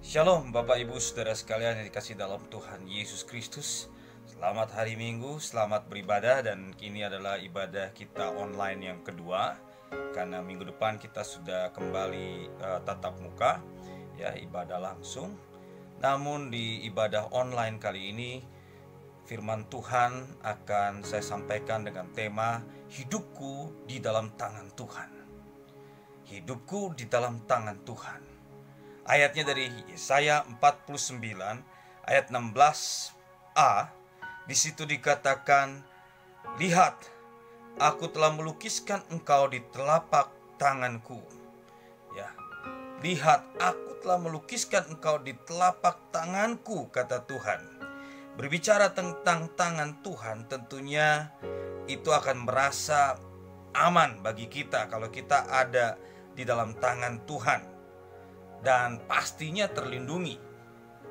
Shalom Bapak Ibu Saudara sekalian yang dikasihi dalam Tuhan Yesus Kristus. Selamat hari Minggu, selamat beribadah. Dan kini adalah ibadah kita online yang kedua, karena minggu depan kita sudah kembali tatap muka, ya, ibadah langsung. Namun di ibadah online kali ini firman Tuhan akan saya sampaikan dengan tema hidupku di dalam tangan Tuhan. Hidupku di dalam tangan Tuhan. Ayatnya dari Yesaya 49 ayat 16a. Di situ dikatakan, "Lihat, aku telah melukiskan engkau di telapak tanganku." Ya. Lihat, aku telah melukiskan engkau di telapak tanganku, kata Tuhan. Berbicara tentang tangan Tuhan, tentunya itu akan merasa aman bagi kita kalau kita ada di dalam tangan Tuhan, dan pastinya terlindungi.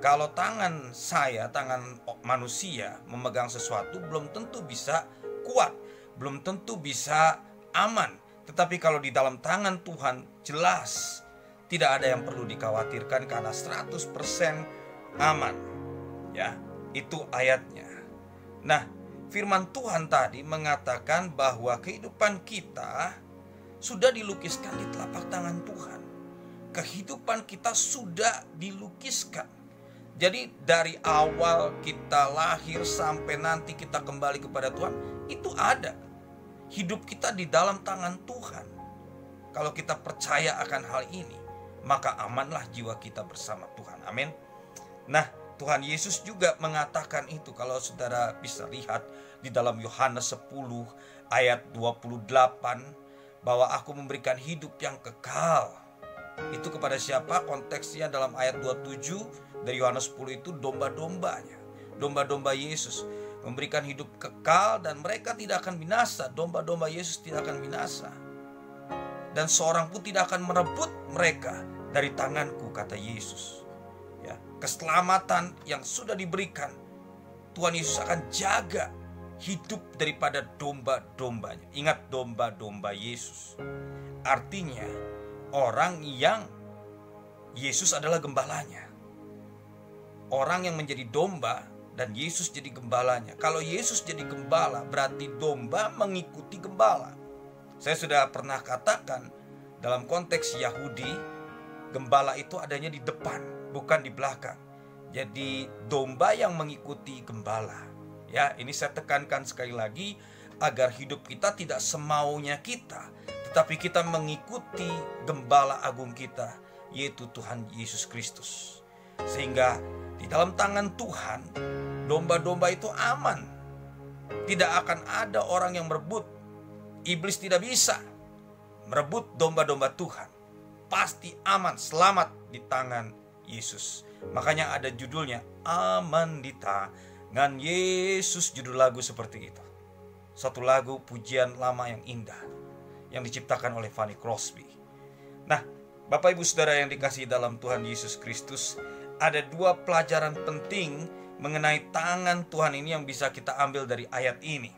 Kalau tangan saya, tangan manusia memegang sesuatu, belum tentu bisa kuat, belum tentu bisa aman. Tetapi kalau di dalam tangan Tuhan, jelas tidak ada yang perlu dikhawatirkan karena 100% aman. Ya, itu ayatnya. Nah, firman Tuhan tadi mengatakan bahwa kehidupan kita sudah dilukiskan di telapak tangan Tuhan. Kehidupan kita sudah dilukiskan. Jadi dari awal kita lahir sampai nanti kita kembali kepada Tuhan, itu ada. Hidup kita di dalam tangan Tuhan. Kalau kita percaya akan hal ini, maka amanlah jiwa kita bersama Tuhan. Amin. Nah, Tuhan Yesus juga mengatakan itu. Kalau saudara bisa lihat di dalam Yohanes 10 ayat 28, bahwa aku memberikan hidup yang kekal. Itu kepada siapa? Konteksnya dalam ayat 27 dari Yohanes 10 itu domba-dombanya. Domba-domba Yesus memberikan hidup kekal dan mereka tidak akan binasa. Domba-domba Yesus tidak akan binasa. Dan seorang pun tidak akan merebut mereka dari tanganku, kata Yesus. Ya, keselamatan yang sudah diberikan, Tuhan Yesus akan jaga hidup daripada domba-dombanya. Ingat, domba-domba Yesus. Artinya orang yang Yesus adalah gembalanya. Orang yang menjadi domba dan Yesus jadi gembalanya. Kalau Yesus jadi gembala, berarti domba mengikuti gembala. Saya sudah pernah katakan dalam konteks Yahudi, gembala itu adanya di depan, bukan di belakang. Jadi domba yang mengikuti gembala. Ya, ini saya tekankan sekali lagi agar hidup kita tidak semaunya kita, tetapi kita mengikuti gembala agung kita, yaitu Tuhan Yesus Kristus. Sehingga di dalam tangan Tuhan, domba-domba itu aman. Tidak akan ada orang yang merebut. Iblis tidak bisa merebut domba-domba Tuhan. Pasti aman, selamat di tangan Yesus. Makanya ada judulnya, Aman di Tangan Yesus, judul lagu seperti itu. Satu lagu pujian lama yang indah yang diciptakan oleh Fanny Crosby. Nah, Bapak Ibu Saudara yang dikasihi dalam Tuhan Yesus Kristus, ada dua pelajaran penting mengenai tangan Tuhan ini yang bisa kita ambil dari ayat ini.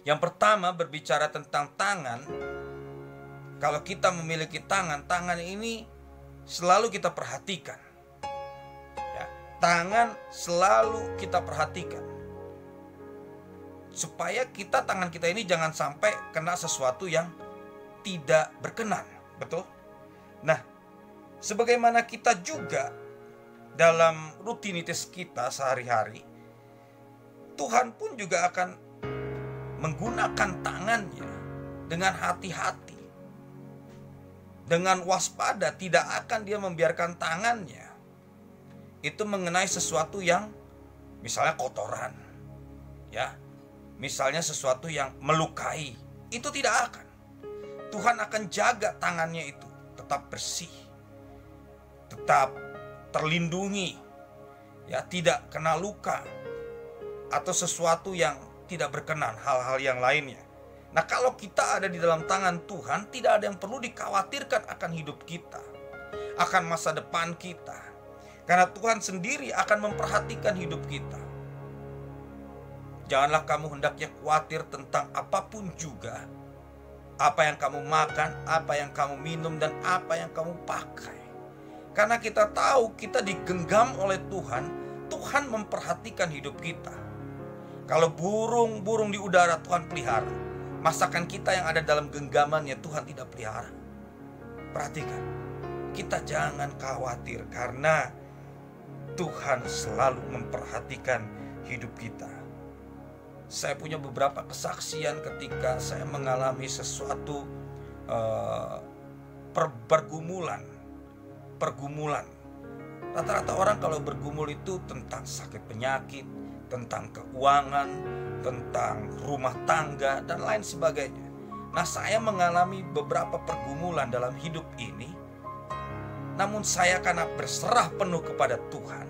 Yang pertama berbicara tentang tangan. Kalau kita memiliki tangan, tangan ini selalu kita perhatikan. Ya, tangan selalu kita perhatikan. Supaya tangan kita ini jangan sampai kena sesuatu yang tidak berkenan. Betul? Nah, sebagaimana kita juga dalam rutinitas kita sehari-hari, Tuhan pun juga akan menggunakan tangannya dengan hati-hati, dengan waspada. Tidak akan dia membiarkan tangannya itu mengenai sesuatu yang misalnya kotoran, ya, misalnya sesuatu yang melukai. Itu tidak akan. Tuhan akan jaga tangannya itu tetap bersih, tetap terlindungi, ya, tidak kena luka atau sesuatu yang tidak berkenan, hal-hal yang lainnya. Nah, kalau kita ada di dalam tangan Tuhan, tidak ada yang perlu dikhawatirkan akan hidup kita, akan masa depan kita, karena Tuhan sendiri akan memperhatikan hidup kita. Janganlah kamu hendaknya khawatir tentang apapun juga. Apa yang kamu makan, apa yang kamu minum, dan apa yang kamu pakai. Karena kita tahu kita digenggam oleh Tuhan, Tuhan memperhatikan hidup kita. Kalau burung-burung di udara Tuhan pelihara, masakan kita yang ada dalam genggamannya Tuhan tidak pelihara. Perhatikan, kita jangan khawatir karena Tuhan selalu memperhatikan hidup kita. Saya punya beberapa kesaksian ketika saya mengalami sesuatu pergumulan. Rata-rata orang kalau bergumul itu tentang sakit penyakit, tentang keuangan, tentang rumah tangga, dan lain sebagainya. Nah, saya mengalami beberapa pergumulan dalam hidup ini. Namun saya karena berserah penuh kepada Tuhan,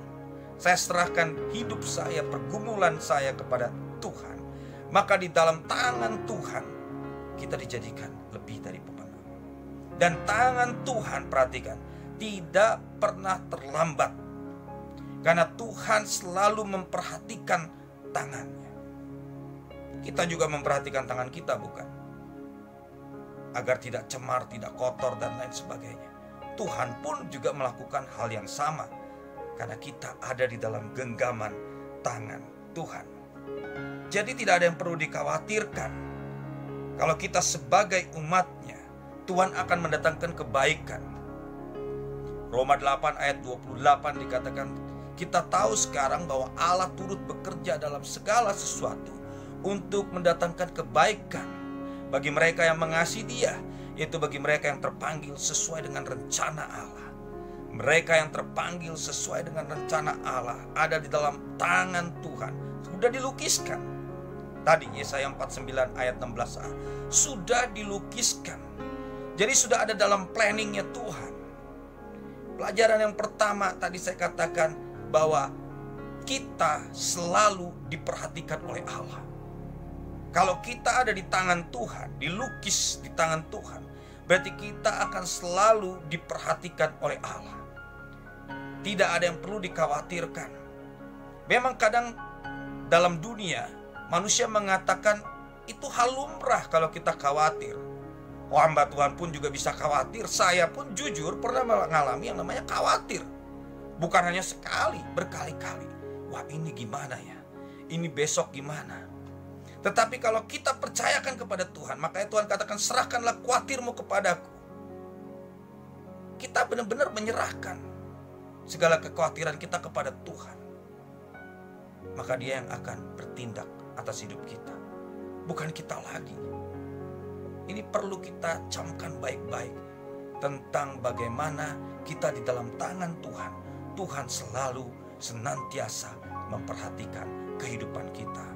saya serahkan hidup saya, pergumulan saya kepada Tuhan. Maka di dalam tangan Tuhan kita dijadikan lebih dari pemenang. Dan tangan Tuhan, perhatikan, tidak pernah terlambat. Karena Tuhan selalu memperhatikan tangannya. Kita juga memperhatikan tangan kita, bukan? Agar tidak cemar, tidak kotor, dan lain sebagainya. Tuhan pun juga melakukan hal yang sama. Karena kita ada di dalam genggaman tangan Tuhan. Jadi tidak ada yang perlu dikhawatirkan. Kalau kita sebagai umatnya, Tuhan akan mendatangkan kebaikan. Roma 8 ayat 28 dikatakan, kita tahu sekarang bahwa Allah turut bekerja dalam segala sesuatu untuk mendatangkan kebaikan bagi mereka yang mengasihi Dia, yaitu bagi mereka yang terpanggil sesuai dengan rencana Allah. Mereka yang terpanggil sesuai dengan rencana Allah ada di dalam tangan Tuhan. Sudah dilukiskan. Tadi Yesaya 49 ayat 16a. Sudah dilukiskan. Jadi sudah ada dalam planningnya Tuhan. Pelajaran yang pertama tadi saya katakan bahwa kita selalu diperhatikan oleh Allah. Kalau kita ada di tangan Tuhan, dilukis di tangan Tuhan, berarti kita akan selalu diperhatikan oleh Allah. Tidak ada yang perlu dikhawatirkan. Memang kadang dalam dunia manusia mengatakan itu hal lumrah kalau kita khawatir. Oh, hamba Tuhan pun juga bisa khawatir. Saya pun jujur pernah mengalami yang namanya khawatir. Bukan hanya sekali, berkali-kali. Wah, ini gimana ya? Ini besok gimana? Tetapi kalau kita percayakan kepada Tuhan, makanya Tuhan katakan, serahkanlah khawatirmu kepadaku. Kita benar-benar menyerahkan segala kekhawatiran kita kepada Tuhan. Maka Dia yang akan bertindak atas hidup kita, bukan kita lagi. Ini perlu kita camkan baik-baik tentang bagaimana kita di dalam tangan Tuhan. Tuhan selalu senantiasa memperhatikan kehidupan kita.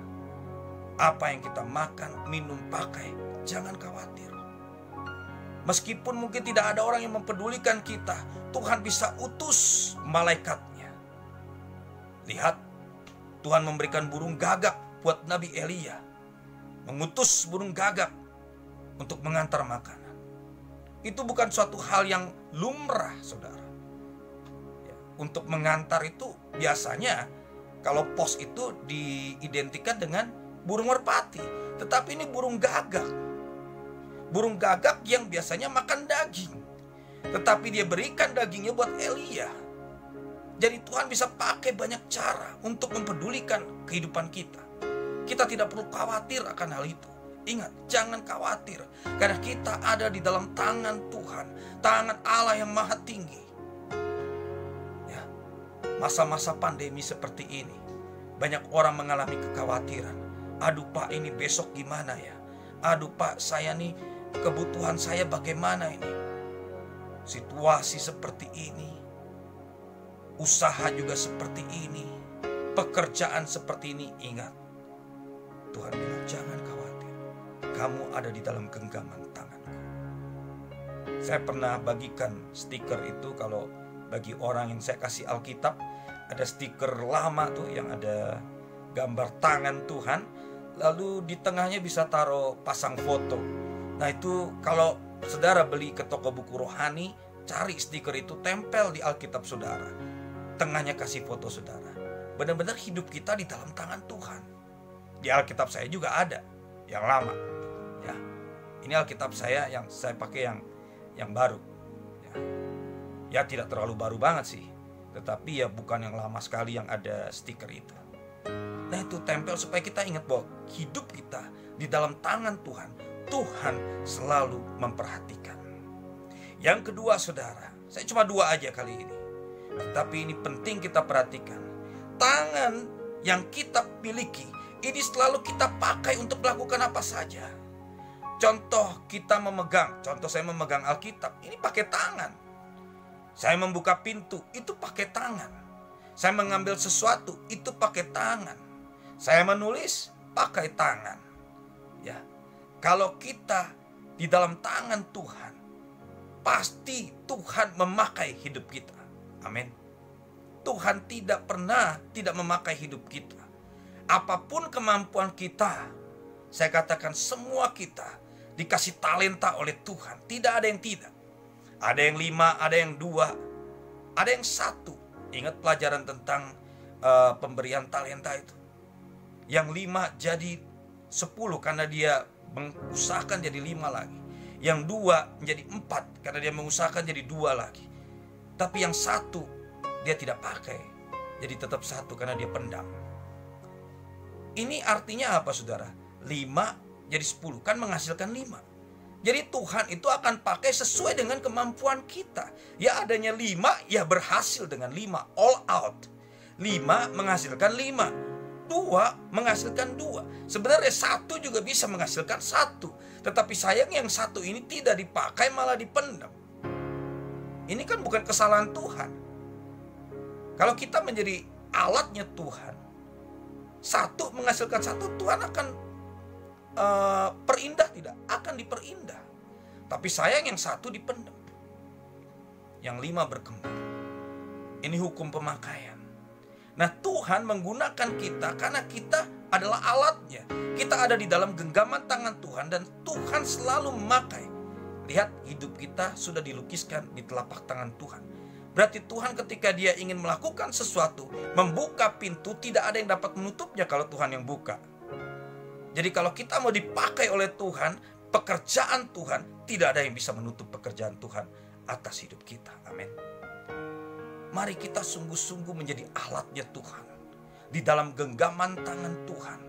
Apa yang kita makan, minum, pakai, jangan khawatir. Meskipun mungkin tidak ada orang yang mempedulikan kita, Tuhan bisa utus malaikatnya. Lihat, Tuhan memberikan burung gagak buat Nabi Elia. Mengutus burung gagak untuk mengantar makanan. Itu bukan suatu hal yang lumrah, saudara. Untuk mengantar itu biasanya kalau pos itu diidentikan dengan burung merpati. Tetapi ini burung gagak. Burung gagak yang biasanya makan daging. Tetapi dia berikan dagingnya buat Elia. Jadi Tuhan bisa pakai banyak cara untuk mempedulikan kehidupan kita. Kita tidak perlu khawatir akan hal itu. Ingat, jangan khawatir. Karena kita ada di dalam tangan Tuhan. Tangan Allah yang maha tinggi. Ya, masa-masa pandemi seperti ini, banyak orang mengalami kekhawatiran. Aduh Pak, ini besok gimana ya? Aduh Pak, saya nih kebutuhan saya bagaimana ini? Situasi seperti ini. Usaha juga seperti ini. Pekerjaan seperti ini. Ingat, Tuhan bilang jangan khawatir. Kamu ada di dalam genggaman tanganku. Saya pernah bagikan stiker itu kalau bagi orang yang saya kasih Alkitab. Ada stiker lama tuh yang ada gambar tangan Tuhan. Lalu di tengahnya bisa taruh pasang foto. Nah itu kalau saudara beli ke toko buku rohani, cari stiker itu, tempel di Alkitab saudara. Tengahnya kasih foto saudara. Benar-benar hidup kita di dalam tangan Tuhan. Di Alkitab saya juga ada yang lama. Ya, ini Alkitab saya yang saya pakai yang baru. Ya. Ya tidak terlalu baru banget sih, tetapi ya bukan yang lama sekali yang ada stiker itu. Nah itu tempel supaya kita ingat bahwa hidup kita di dalam tangan Tuhan. Tuhan selalu memperhatikan. Yang kedua saudara, saya cuma 2 aja kali ini, tapi ini penting kita perhatikan. Tangan yang kita miliki ini selalu kita pakai untuk melakukan apa saja. Contoh saya memegang Alkitab, ini pakai tangan. Saya membuka pintu, itu pakai tangan. Saya mengambil sesuatu, itu pakai tangan. Saya menulis, pakai tangan. Ya, kalau kita di dalam tangan Tuhan, pasti Tuhan memakai hidup kita. Amin. Tuhan tidak pernah tidak memakai hidup kita. Apapun kemampuan kita, saya katakan semua kita dikasih talenta oleh Tuhan. Tidak ada yang tidak. Ada yang 5, ada yang 2, ada yang 1. Ingat pelajaran tentang pemberian talenta itu. Yang 5 jadi 10 karena dia mengusahakan jadi 5 lagi. Yang 2 menjadi 4 karena dia mengusahakan jadi 2 lagi. Tapi yang 1 dia tidak pakai, jadi tetap 1 karena dia pendam. Ini artinya apa saudara? 5 jadi 10 kan menghasilkan 5. Jadi Tuhan itu akan pakai sesuai dengan kemampuan kita. Ya adanya 5, ya berhasil dengan 5. All out. 5 menghasilkan 5. 2 menghasilkan 2. Sebenarnya 1 juga bisa menghasilkan 1. Tetapi sayang yang 1 ini tidak dipakai, malah dipendam. Ini kan bukan kesalahan Tuhan. Kalau kita menjadi alatnya Tuhan, 1 menghasilkan 1, Tuhan akan perindah tidak? Akan diperindah. Tapi sayang yang 1 dipendam, yang 5 berkembang. Ini hukum pemakaian. Nah Tuhan menggunakan kita karena kita adalah alatnya. Kita ada di dalam genggaman tangan Tuhan dan Tuhan selalu memakai. Lihat, hidup kita sudah dilukiskan di telapak tangan Tuhan. Berarti Tuhan ketika dia ingin melakukan sesuatu, membuka pintu, tidak ada yang dapat menutupnya kalau Tuhan yang buka. Jadi kalau kita mau dipakai oleh Tuhan, pekerjaan Tuhan, tidak ada yang bisa menutup pekerjaan Tuhan atas hidup kita. Amin. Mari kita sungguh-sungguh menjadi alatnya Tuhan. Di dalam genggaman tangan Tuhan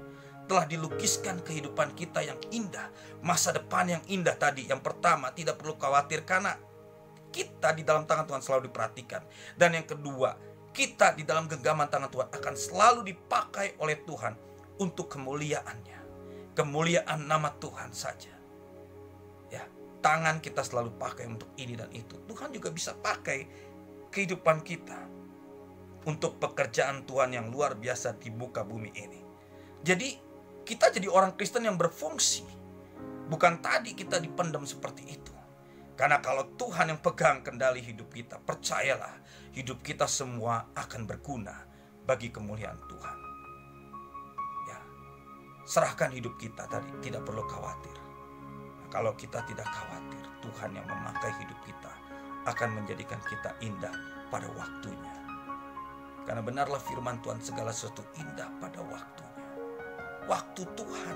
telah dilukiskan kehidupan kita yang indah, masa depan yang indah tadi. Yang pertama, tidak perlu khawatir karena kita di dalam tangan Tuhan selalu diperhatikan. Dan yang kedua, kita di dalam genggaman tangan Tuhan akan selalu dipakai oleh Tuhan untuk kemuliaannya. Kemuliaan nama Tuhan saja. Ya, tangan kita selalu pakai untuk ini dan itu. Tuhan juga bisa pakai kehidupan kita untuk pekerjaan Tuhan yang luar biasa di muka bumi ini. Jadi kita jadi orang Kristen yang berfungsi. Bukan tadi kita dipendam seperti itu. Karena kalau Tuhan yang pegang kendali hidup kita, percayalah hidup kita semua akan berguna bagi kemuliaan Tuhan. Ya, serahkan hidup kita tadi, tidak perlu khawatir. Nah, kalau kita tidak khawatir, Tuhan yang memakai hidup kita akan menjadikan kita indah pada waktunya. Karena benarlah firman Tuhan, segala sesuatu indah pada waktunya. Waktu Tuhan,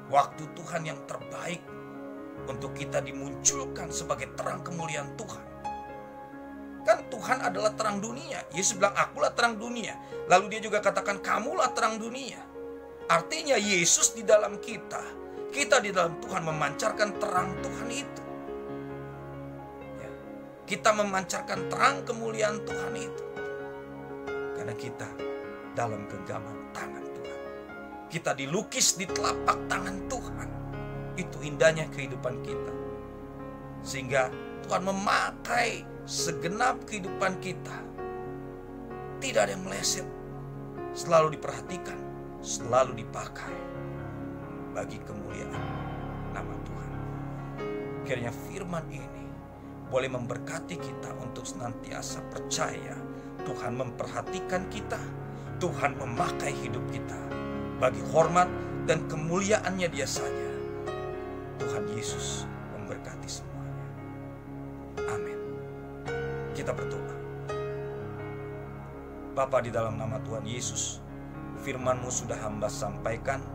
waktu Tuhan yang terbaik untuk kita dimunculkan sebagai terang kemuliaan Tuhan. Kan Tuhan adalah terang dunia. Yesus bilang, akulah terang dunia. Lalu dia juga katakan, kamulah terang dunia. Artinya Yesus di dalam kita, kita di dalam Tuhan memancarkan terang Tuhan itu. Ya, kita memancarkan terang kemuliaan Tuhan itu. Karena kita dalam genggaman tangan Tuhan. Kita dilukis di telapak tangan Tuhan. Itu indahnya kehidupan kita. Sehingga Tuhan memakai segenap kehidupan kita. Tidak ada yang meleset. Selalu diperhatikan, selalu dipakai bagi kemuliaan nama Tuhan. Kiranya firman ini boleh memberkati kita untuk senantiasa percaya Tuhan memperhatikan kita. Tuhan memakai hidup kita bagi hormat dan kemuliaannya Dia saja. Tuhan Yesus memberkati semuanya. Amin. Kita berdoa. Bapa, di dalam nama Tuhan Yesus, firman-Mu sudah hamba sampaikan.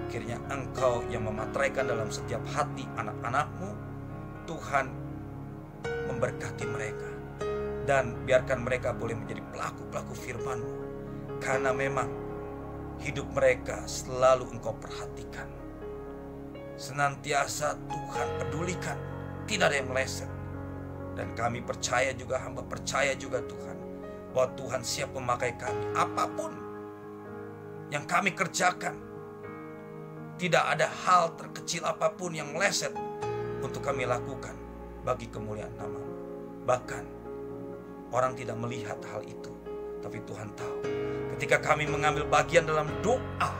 Kiranya Engkau yang memateraikan dalam setiap hati anak-anak-Mu, Tuhan memberkati mereka. Dan biarkan mereka boleh menjadi pelaku-pelaku firman-Mu, karena memang hidup mereka selalu Engkau perhatikan. Senantiasa Tuhan pedulikan, tidak ada yang meleset. Dan kami percaya juga, hamba percaya juga Tuhan, bahwa Tuhan siap memakai kami. Apapun yang kami kerjakan, tidak ada hal terkecil apapun yang meleset untuk kami lakukan bagi kemuliaan nama-Mu. Bahkan orang tidak melihat hal itu, tapi Tuhan tahu. Ketika kami mengambil bagian dalam doa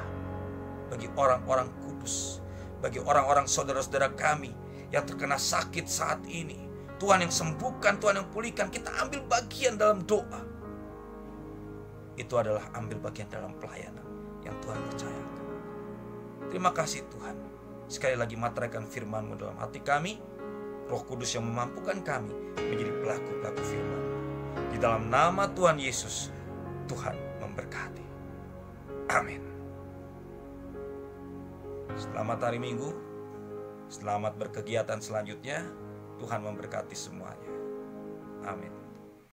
bagi orang-orang kudus, bagi orang-orang saudara-saudara kami yang terkena sakit saat ini, Tuhan yang sembuhkan, Tuhan yang pulihkan, kita ambil bagian dalam doa. Itu adalah ambil bagian dalam pelayanan yang Tuhan percayakan. Terima kasih Tuhan. Sekali lagi materaikan firman-Mu dalam hati kami. Roh Kudus yang memampukan kami menjadi pelaku-pelaku firman-Mu. Di dalam nama Tuhan Yesus, Tuhan memberkati. Amin. Selamat hari Minggu. Selamat berkegiatan selanjutnya. Tuhan memberkati semuanya. Amin.